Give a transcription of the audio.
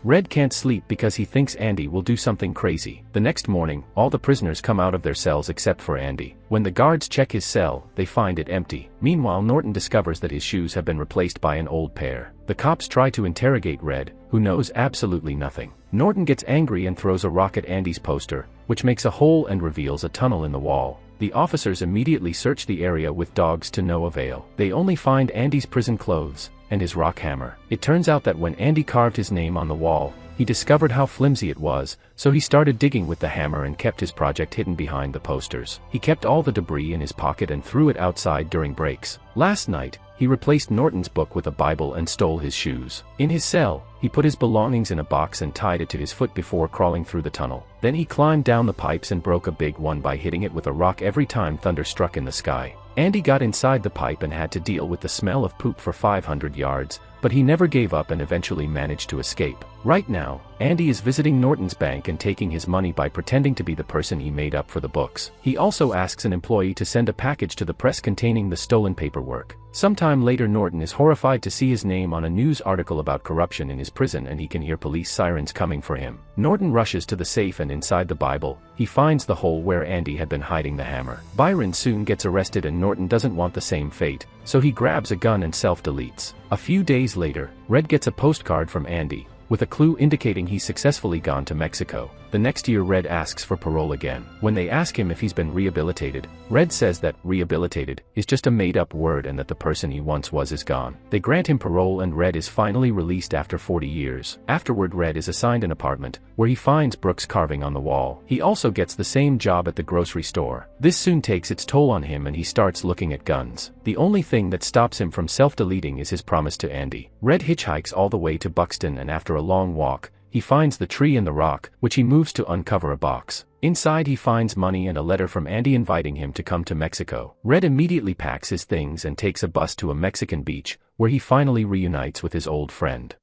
Red can't sleep because he thinks Andy will do something crazy. The next morning, all the prisoners come out of their cells except for Andy. When the guards check his cell, they find it empty. Meanwhile, Norton discovers that his shoes have been replaced by an old pair. The cops try to interrogate Red, who knows absolutely nothing. Norton gets angry and throws a rock at Andy's poster, which makes a hole and reveals a tunnel in the wall. The officers immediately search the area with dogs to no avail. They only find Andy's prison clothes and his rock hammer. It turns out that when Andy carved his name on the wall, he discovered how flimsy it was, so he started digging with the hammer and kept his project hidden behind the posters. He kept all the debris in his pocket and threw it outside during breaks. Last night, he replaced Norton's book with a Bible and stole his shoes. In his cell, he put his belongings in a box and tied it to his foot before crawling through the tunnel. Then he climbed down the pipes and broke a big one by hitting it with a rock every time thunder struck in the sky. Andy got inside the pipe and had to deal with the smell of poop for 500 yards, but he never gave up and eventually managed to escape. Right now, Andy is visiting Norton's bank and taking his money by pretending to be the person he made up for the books. He also asks an employee to send a package to the press containing the stolen paperwork. Sometime later, Norton is horrified to see his name on a news article about corruption in his prison, and he can hear police sirens coming for him. Norton rushes to the safe, and inside the Bible, he finds the hole where Andy had been hiding the hammer. Byron soon gets arrested and Norton doesn't want the same fate, so he grabs a gun and self-deletes. A few days later, Red gets a postcard from Andy, with a clue indicating he's successfully gone to Mexico. The next year, Red asks for parole again. When they ask him if he's been rehabilitated, Red says that rehabilitated is just a made-up word and that the person he once was is gone. They grant him parole and Red is finally released after 40 years. Afterward, Red is assigned an apartment, where he finds Brooks carving on the wall. He also gets the same job at the grocery store. This soon takes its toll on him and he starts looking at guns. The only thing that stops him from self-deleting is his promise to Andy. Red hitchhikes all the way to Buxton, and after a long walk, he finds the tree and the rock, which he moves to uncover a box. Inside, he finds money and a letter from Andy inviting him to come to Mexico. Red immediately packs his things and takes a bus to a Mexican beach, where he finally reunites with his old friend.